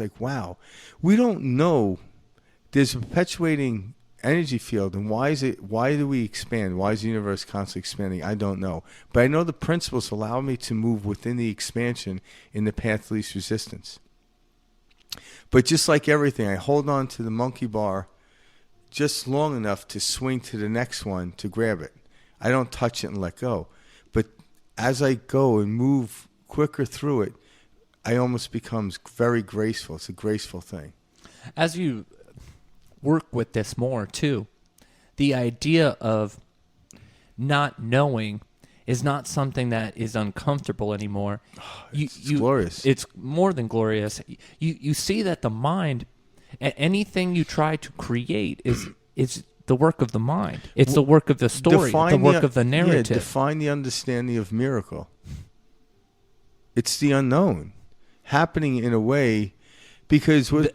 like, wow, we don't know. There's a perpetuating energy field, and why do we expand? Why is the universe constantly expanding? I don't know. But I know the principles allow me to move within the expansion in the path of least resistance. But just like everything, I hold on to the monkey bar just long enough to swing to the next one to grab it. I don't touch it and let go. But as I go and move quicker through it, I almost becomes very graceful. It's a graceful thing. As you work with this more too, the idea of not knowing is not something that is uncomfortable anymore. It's glorious. It's more than glorious. You see that the mind, anything you try to create is the work of the mind. It's the work of the story, the work of the narrative. Yeah, define the understanding of miracle. It's the unknown happening in a way. Because what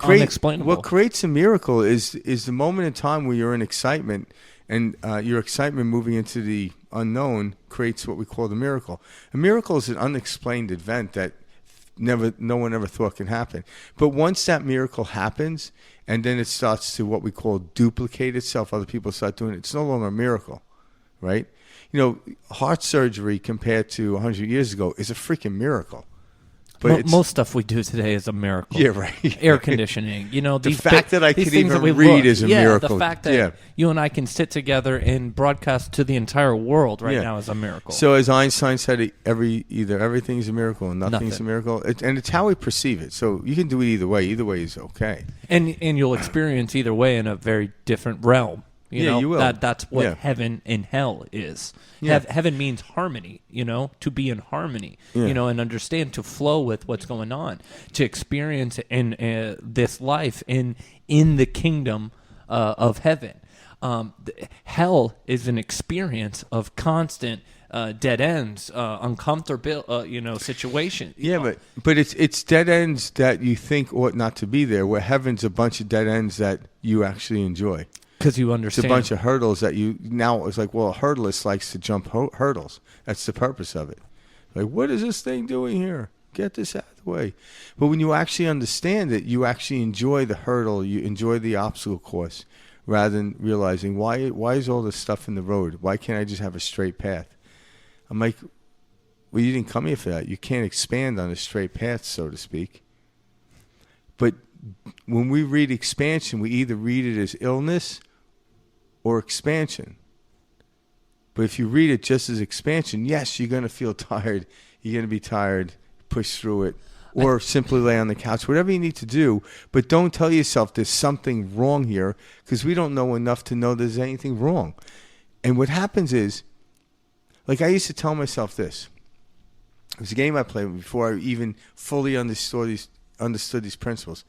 creates a miracle is the moment in time where you're in excitement, and your excitement moving into the unknown creates what we call the miracle. A miracle is an unexplained event that no one ever thought can happen. But once that miracle happens, and then it starts to what we call duplicate itself, other people start doing it, it's no longer a miracle, right? You know, heart surgery compared to 100 years ago is a freaking miracle. But most stuff we do today is a miracle. Yeah, right. Air conditioning. You know, the fact that I can even read is a miracle. The fact that you and I can sit together and broadcast to the entire world now is a miracle. So as Einstein said, either everything's a miracle and nothing's a miracle. And it's how we perceive it. So you can do it either way. Either way is okay. And you'll experience either way in a very different realm. You know, you will. That's what heaven and hell is. Yeah. Heaven means harmony, to be in harmony, and understand, to flow with what's going on, to experience in this life in the kingdom of heaven. Hell is an experience of constant dead ends, uncomfortable, situations. Yeah, but it's dead ends that you think ought not to be there, where heaven's a bunch of dead ends that you actually enjoy. Because you understand. It's a bunch of hurdles that it's like, well, a hurdlist likes to jump hurdles. That's the purpose of it. Like, what is this thing doing here? Get this out of the way. But when you actually understand it, you actually enjoy the hurdle. You enjoy the obstacle course rather than realizing, why is all this stuff in the road? Why can't I just have a straight path? I'm like, well, you didn't come here for that. You can't expand on a straight path, so to speak. But when we read expansion, we either read it as illness or expansion. But if you read it just as expansion, yes, you're going to feel tired. You're going to be tired, push through it, or simply lay on the couch, whatever you need to do. But don't tell yourself there's something wrong here, because we don't know enough to know there's anything wrong. And what happens is, like I used to tell myself this. It was a game I played before I even fully understood these principles.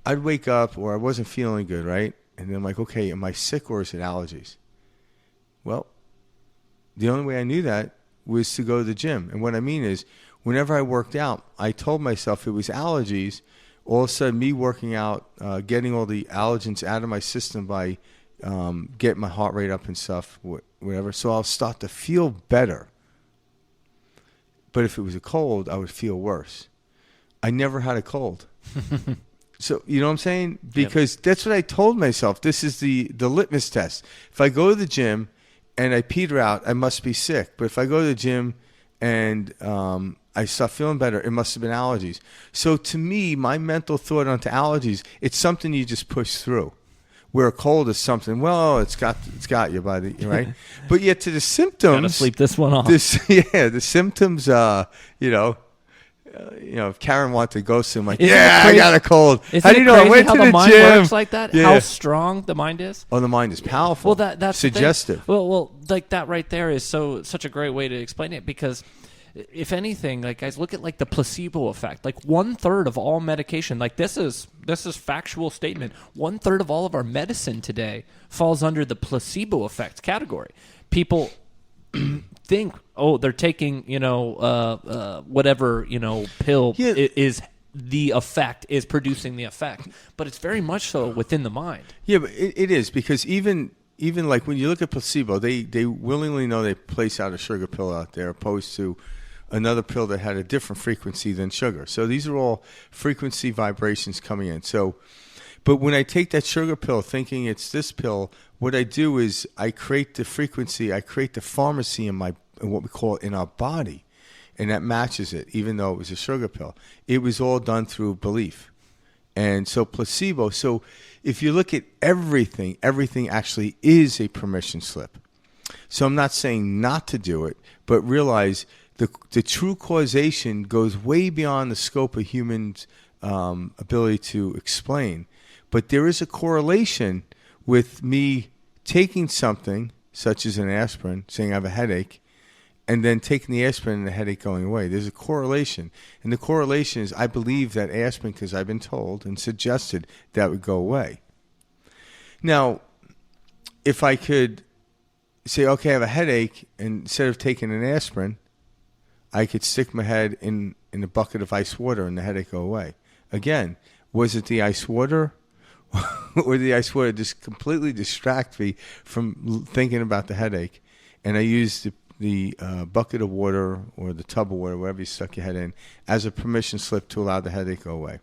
I'd wake up, or I wasn't feeling good, right? And then I'm like, okay, am I sick or is it allergies? Well, the only way I knew that was to go to the gym. And what I mean is, whenever I worked out, I told myself it was allergies. All of a sudden, me working out, getting all the allergens out of my system by getting my heart rate up and stuff, whatever. So I'll start to feel better. But if it was a cold, I would feel worse. I never had a cold. So, you know what I'm saying? Because that's what I told myself. This is the litmus test. If I go to the gym and I peter out, I must be sick. But if I go to the gym and I start feeling better, it must have been allergies. So to me, my mental thought onto allergies, it's something you just push through. Where a cold is something, well, it's got you, buddy, right? But yet to the symptoms, gotta sleep this one off. The symptoms, if Karen wanted to go soon, like, I got a cold. How do you know? I went to the mind gym. Works like that. Yeah. How strong the mind is. Oh, the mind is powerful. Well, that's suggestive. Well, like that right there is such a great way to explain it, because if anything, like, guys, look at like the placebo effect. Like 1/3 of all medication, like this is factual statement. 1/3 of all of our medicine today falls under the placebo effect category. People think, they're taking, whatever, pill is the effect, is producing the effect. But it's very much so within the mind. Yeah, but it is, because even like when you look at placebo, they willingly know they place out a sugar pill out there, opposed to another pill that had a different frequency than sugar. So these are all frequency vibrations coming in. So, but when I take that sugar pill thinking it's this pill, what I do is I create the frequency, I create the pharmacy in what we call in our body, and that matches it, even though it was a sugar pill. It was all done through belief. And so placebo, so if you look at everything actually is a permission slip. So I'm not saying not to do it, but realize the true causation goes way beyond the scope of humans' ability to explain. But there is a correlation with me taking something, such as an aspirin, saying I have a headache, and then taking the aspirin and the headache going away. There's a correlation. And the correlation is I believe that aspirin, because I've been told and suggested that would go away. Now, if I could say, okay, I have a headache, and instead of taking an aspirin, I could stick my head in a bucket of ice water and the headache go away. Again, was it the ice water? Or the ice water just completely distract me from thinking about the headache? And I used the bucket of water or the tub of water, wherever you stuck your head in, as a permission slip to allow the headache to go away.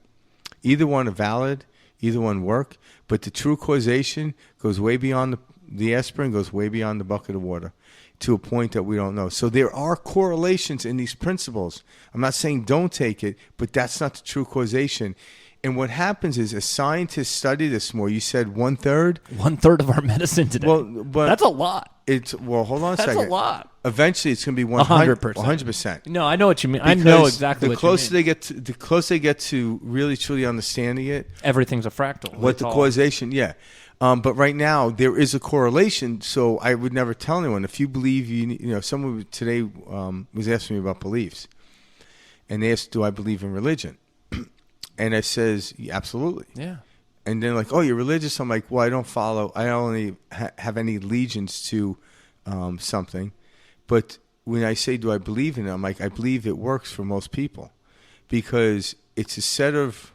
Either one are valid, either one work, but the true causation goes way beyond the aspirin, goes way beyond the bucket of water to a point that we don't know. So there are correlations in these principles. I'm not saying don't take it, but that's not the true causation. And what happens is, as scientists study this more, you said 1/3? 1/3 of our medicine today. Well, but that's a lot. Hold on a second. That's a lot. Eventually, it's going to be 100%. No, I know what you mean. Because I know exactly what you mean. The closer they get to really truly understanding it, everything's a fractal. What the causation? Yeah. But right now there is a correlation. So I would never tell anyone if you believe someone today was asking me about beliefs, and they asked, "Do I believe in religion?" And I says, yeah, absolutely. Yeah. And then like, oh, you're religious? I'm like, well, I don't follow. I don't only have any allegiance to something. But when I say, do I believe in it? I'm like, I believe it works for most people because it's a set of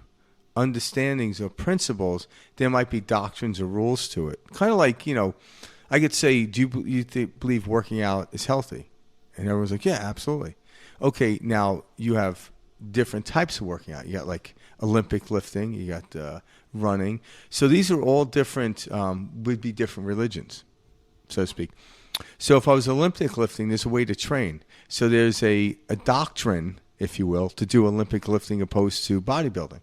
understandings or principles. There might be doctrines or rules to it. Kind of like, I could say, do you believe working out is healthy? And everyone's like, yeah, absolutely. Okay, now you have different types of working out. You got like Olympic lifting, you got running. So these are all different, would be different religions, so to speak. So if I was Olympic lifting, there's a way to train. So there's a doctrine, if you will, to do Olympic lifting opposed to bodybuilding.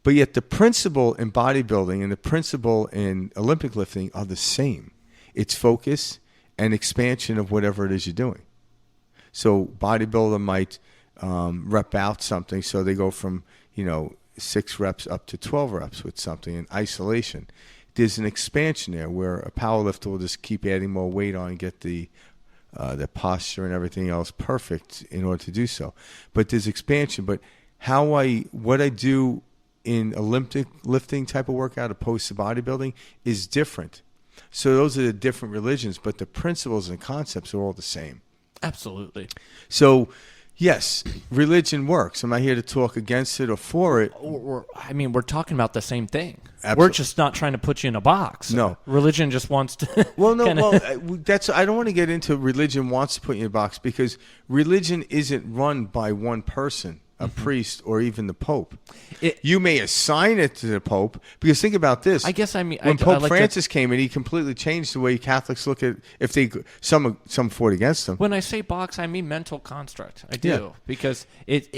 But yet the principle in bodybuilding and the principle in Olympic lifting are the same. It's focus and expansion of whatever it is you're doing. So bodybuilder might rep out something, so they go from 6 reps up to 12 reps with something in isolation. There's an expansion there where a powerlifter will just keep adding more weight on and get the posture and everything else perfect in order to do so. But there's expansion. But what I do in Olympic lifting type of workout opposed to bodybuilding is different. So those are the different religions, but the principles and concepts are all the same. Absolutely. So yes, religion works. I'm not here to talk against it or for it. We're talking about the same thing. Absolutely. We're just not trying to put you in a box. No. Religion just wants to... Well, no, I don't want to get into religion wants to put you in a box because religion isn't run by one person, a priest, or even the Pope. You may assign it to the Pope because think about this. I guess when Pope Francis came in, he completely changed the way Catholics look at some fought against him. When I say box, I mean mental construct. I do because it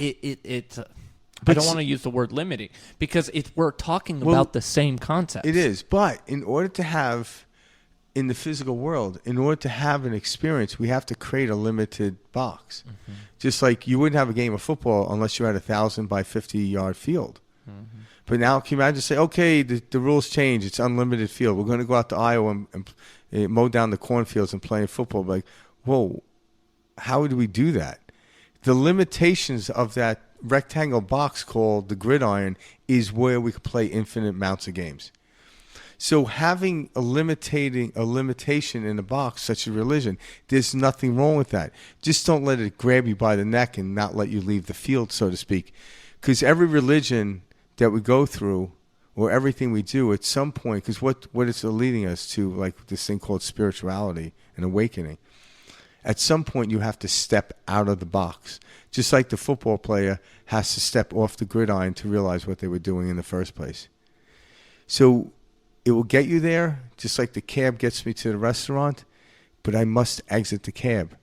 But I don't want to use the word limiting because we're talking about the same concept. It is, but in order to have in the physical world, in order to have an experience, we have to create a limited box. Mm-hmm. Just like you wouldn't have a game of football unless you had 1,000 by 50-yard field. Mm-hmm. But now, can you imagine say, okay, the rules change. It's unlimited field. We're going to go out to Iowa and mow down the cornfields and play football. Like, whoa, how do we do that? The limitations of that rectangle box called the gridiron is where we could play infinite amounts of games. So having a limitation in a box, such as religion, there's nothing wrong with that. Just don't let it grab you by the neck and not let you leave the field, so to speak. Because every religion that we go through or everything we do at some point, because what it's leading us to, like this thing called spirituality and awakening, At some point, you have to step out of the box. Just like the football player has to step off the gridiron to realize what they were doing in the first place. So it will get you there, just like the cab gets me to the restaurant, but I must exit the cab.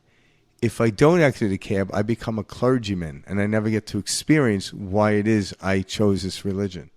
If I don't exit the cab, I become a clergyman, and I never get to experience why it is I chose this religion.